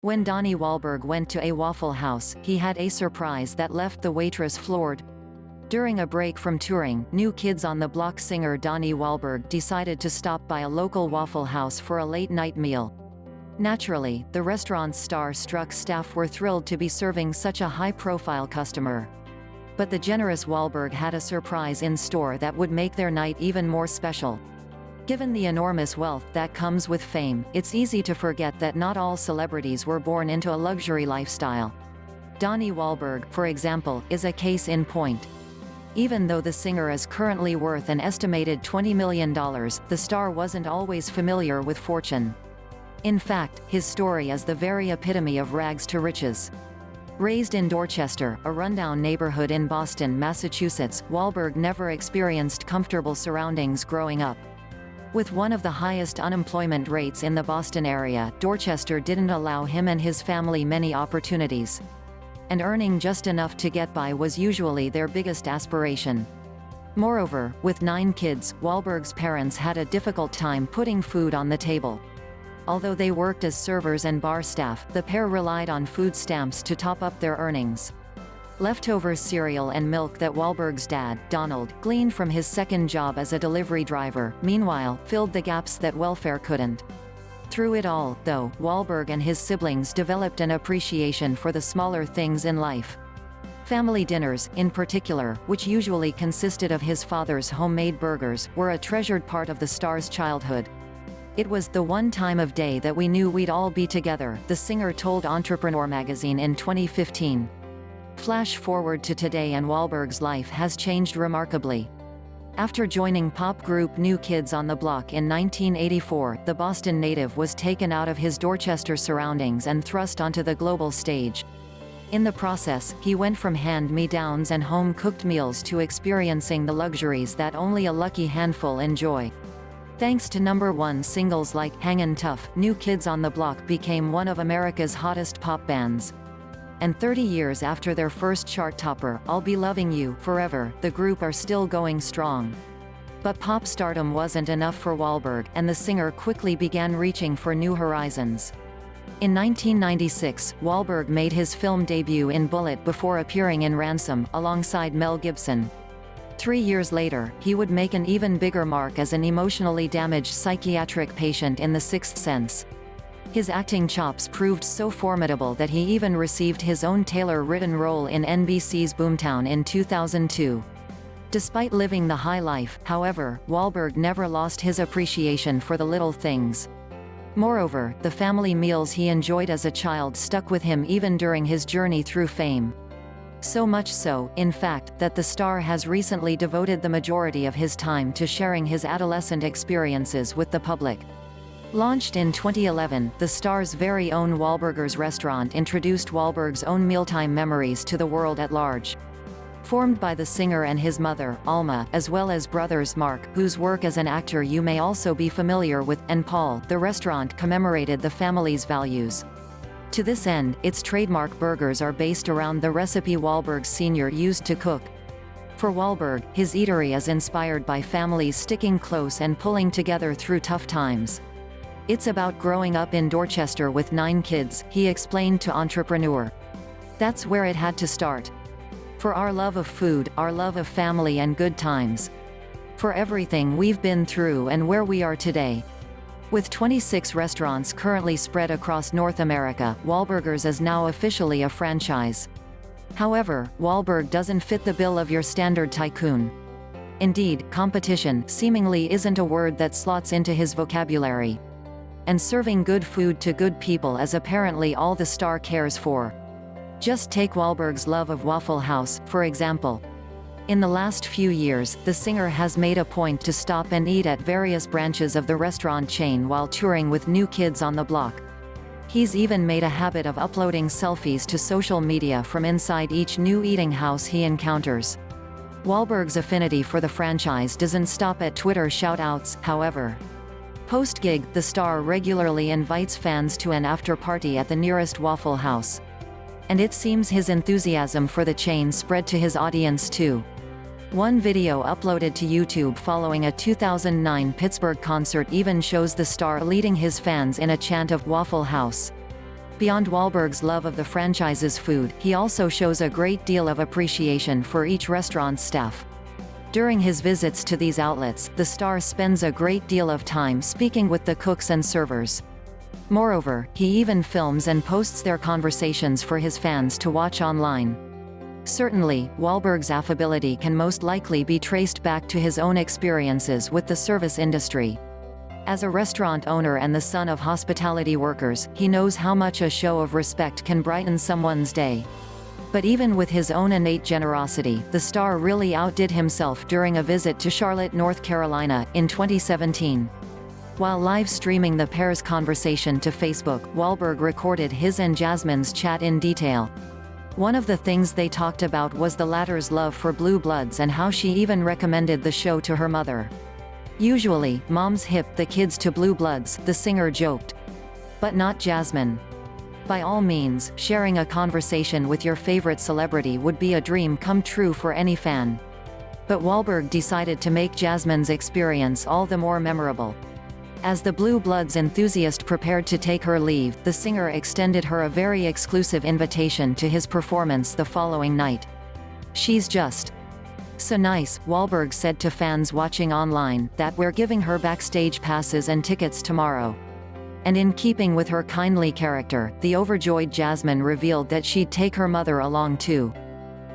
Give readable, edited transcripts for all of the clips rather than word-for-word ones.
When Donnie Wahlberg went to a Waffle House, he had a surprise that left the waitress floored. During a break from touring, New Kids on the Block singer Donnie Wahlberg decided to stop by a local Waffle House for a late-night meal. Naturally, the restaurant's star-struck staff were thrilled to be serving such a high-profile customer. But the generous Wahlberg had a surprise in store that would make their night even more special. Given the enormous wealth that comes with fame, it's easy to forget that not all celebrities were born into a luxury lifestyle. Donnie Wahlberg, for example, is a case in point. Even though the singer is currently worth an estimated $20 million, the star wasn't always familiar with fortune. In fact, his story is the very epitome of rags to riches. Raised in Dorchester, a rundown neighborhood in Boston, Massachusetts, Wahlberg never experienced comfortable surroundings growing up. With one of the highest unemployment rates in the Boston area, Dorchester didn't allow him and his family many opportunities. And earning just enough to get by was usually their biggest aspiration. Moreover, with 9 kids, Wahlberg's parents had a difficult time putting food on the table. Although they worked as servers and bar staff, the pair relied on food stamps to top up their earnings. Leftover cereal and milk that Wahlberg's dad, Donald, gleaned from his second job as a delivery driver, meanwhile, filled the gaps that welfare couldn't. Through it all, though, Wahlberg and his siblings developed an appreciation for the smaller things in life. Family dinners, in particular, which usually consisted of his father's homemade burgers, were a treasured part of the star's childhood. "It was the one time of day that we knew we'd all be together," the singer told Entrepreneur magazine in 2015. Flash forward to today and Wahlberg's life has changed remarkably. After joining pop group New Kids on the Block in 1984, the Boston native was taken out of his Dorchester surroundings and thrust onto the global stage. In the process, he went from hand-me-downs and home-cooked meals to experiencing the luxuries that only a lucky handful enjoy. Thanks to #1 singles like Hangin' Tough, New Kids on the Block became one of America's hottest pop bands. And 30 years after their first chart topper, I'll Be Loving You Forever, the group are still going strong. But pop stardom wasn't enough for Wahlberg, and the singer quickly began reaching for new horizons. In 1996, Wahlberg made his film debut in Bullet before appearing in Ransom, alongside Mel Gibson. 3 years later, he would make an even bigger mark as an emotionally damaged psychiatric patient in The Sixth Sense. His acting chops proved so formidable that he even received his own Taylor-written role in NBC's Boomtown in 2002. Despite living the high life, however, Wahlberg never lost his appreciation for the little things. Moreover, the family meals he enjoyed as a child stuck with him even during his journey through fame. So much so, in fact, that the star has recently devoted the majority of his time to sharing his adolescent experiences with the public. Launched in 2011, the star's very own Wahlburgers restaurant introduced Wahlberg's own mealtime memories to the world at large. Formed by the singer and his mother, Alma, as well as brothers Mark, whose work as an actor you may also be familiar with, and Paul, the restaurant commemorated the family's values. To this end, its trademark burgers are based around the recipe Wahlberg Sr. used to cook. For Wahlberg, his eatery is inspired by families sticking close and pulling together through tough times. "It's about growing up in Dorchester with 9 kids," he explained to Entrepreneur. "That's where it had to start. For our love of food, our love of family and good times. For everything we've been through and where we are today." With 26 restaurants currently spread across North America, Wahlburgers is now officially a franchise. However, Wahlberg doesn't fit the bill of your standard tycoon. Indeed, competition seemingly isn't a word that slots into his vocabulary. And serving good food to good people is apparently all the star cares for. Just take Wahlberg's love of Waffle House, for example. In the last few years, the singer has made a point to stop and eat at various branches of the restaurant chain while touring with New Kids on the Block. He's even made a habit of uploading selfies to social media from inside each new eating house he encounters. Wahlberg's affinity for the franchise doesn't stop at Twitter shout-outs, however. Post-gig, the star regularly invites fans to an after-party at the nearest Waffle House. And it seems his enthusiasm for the chain spread to his audience too. One video uploaded to YouTube following a 2009 Pittsburgh concert even shows the star leading his fans in a chant of Waffle House. Beyond Wahlberg's love of the franchise's food, he also shows a great deal of appreciation for each restaurant's staff. During his visits to these outlets, the star spends a great deal of time speaking with the cooks and servers. Moreover, he even films and posts their conversations for his fans to watch online. Certainly, Wahlberg's affability can most likely be traced back to his own experiences with the service industry. As a restaurant owner and the son of hospitality workers, he knows how much a show of respect can brighten someone's day. But even with his own innate generosity, the star really outdid himself during a visit to Charlotte, North Carolina, in 2017. While live streaming the pair's conversation to Facebook, Wahlberg recorded his and Jasmine's chat in detail. One of the things they talked about was the latter's love for Blue Bloods and how she even recommended the show to her mother. "Usually, moms hip the kids to Blue Bloods," the singer joked. But not Jasmine. By all means, sharing a conversation with your favorite celebrity would be a dream come true for any fan. But Wahlberg decided to make Jasmine's experience all the more memorable. As the Blue Bloods enthusiast prepared to take her leave, the singer extended her a very exclusive invitation to his performance the following night. "She's just so nice," Wahlberg said to fans watching online, "that we're giving her backstage passes and tickets tomorrow." And in keeping with her kindly character, the overjoyed Jasmine revealed that she'd take her mother along too.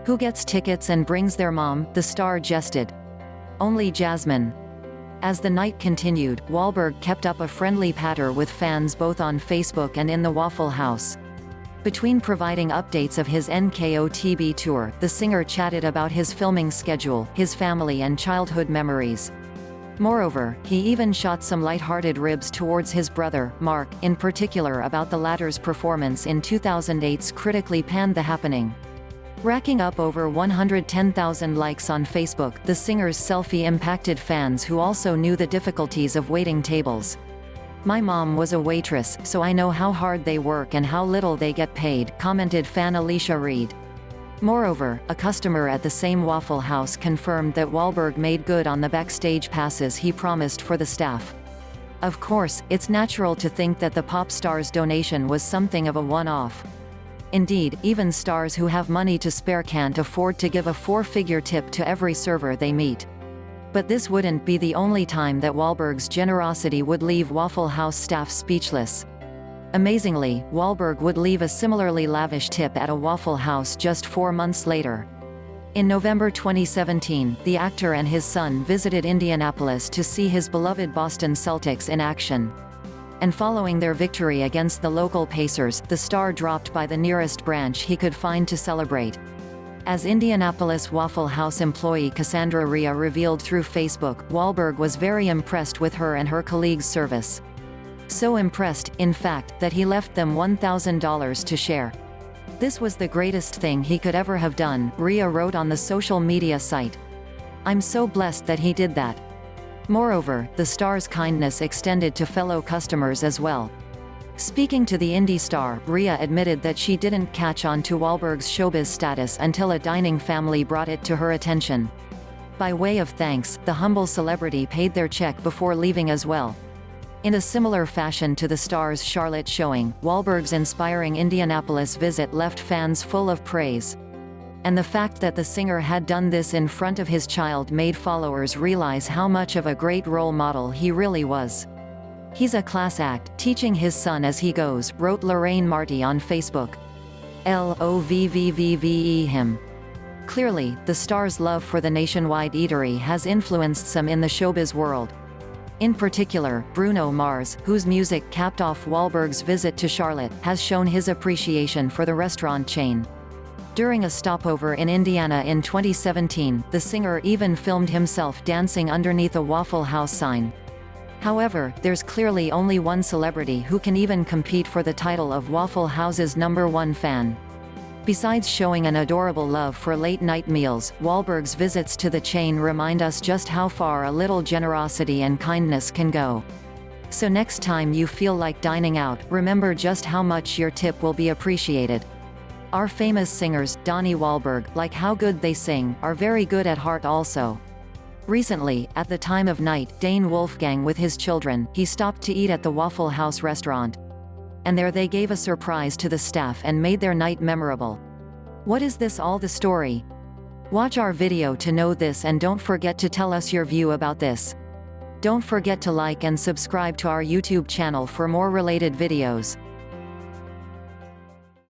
"Who gets tickets and brings their mom?" the star jested. "Only Jasmine." As the night continued, Wahlberg kept up a friendly patter with fans both on Facebook and in the Waffle House. Between providing updates of his NKOTB tour, the singer chatted about his filming schedule, his family and childhood memories. Moreover, he even shot some light-hearted ribs towards his brother, Mark, in particular about the latter's performance in 2008's critically panned The Happening. Racking up over 110,000 likes on Facebook, the singer's selfie impacted fans who also knew the difficulties of waiting tables. "My mom was a waitress, so I know how hard they work and how little they get paid," commented fan Alicia Reed. Moreover, a customer at the same Waffle House confirmed that Wahlberg made good on the backstage passes he promised for the staff. Of course, it's natural to think that the pop star's donation was something of a one-off. Indeed, even stars who have money to spare can't afford to give a four-figure tip to every server they meet. But this wouldn't be the only time that Wahlberg's generosity would leave Waffle House staff speechless. Amazingly, Wahlberg would leave a similarly lavish tip at a Waffle House just 4 months later. In November 2017, the actor and his son visited Indianapolis to see his beloved Boston Celtics in action. And following their victory against the local Pacers, the star dropped by the nearest branch he could find to celebrate. As Indianapolis Waffle House employee Cassandra Rhea revealed through Facebook, Wahlberg was very impressed with her and her colleagues' service. So impressed, in fact, that he left them $1,000 to share. "This was the greatest thing he could ever have done," Rhea wrote on the social media site. "I'm so blessed that he did that." Moreover, the star's kindness extended to fellow customers as well. Speaking to the indie star, Rhea admitted that she didn't catch on to Wahlberg's showbiz status until a dining family brought it to her attention. By way of thanks, the humble celebrity paid their check before leaving as well. In a similar fashion to the star's Charlotte showing, Wahlberg's inspiring Indianapolis visit left fans full of praise. And the fact that the singer had done this in front of his child made followers realize how much of a great role model he really was. "He's a class act, teaching his son as he goes," wrote Lorraine Marty on Facebook. "Lovevve him." Clearly, the star's love for the nationwide eatery has influenced some in the showbiz world. In particular, Bruno Mars, whose music capped off Wahlberg's visit to Charlotte, has shown his appreciation for the restaurant chain. During a stopover in Indiana in 2017, the singer even filmed himself dancing underneath a Waffle House sign. However, there's clearly only one celebrity who can even compete for the title of Waffle House's #1 fan. Besides showing an adorable love for late-night meals, Wahlberg's visits to the chain remind us just how far a little generosity and kindness can go. So next time you feel like dining out, remember just how much your tip will be appreciated. Our famous singers, Donnie Wahlberg, like how good they sing, are very good at heart also. Recently, at the time of night, Dane Wolfgang with his children, he stopped to eat at the Waffle House restaurant. and there they gave a surprise to the staff and made their night memorable. What is this all the story? Watch our video to know this, and don't forget to tell us your view about this. Don't forget to like and subscribe to our YouTube channel for more related videos.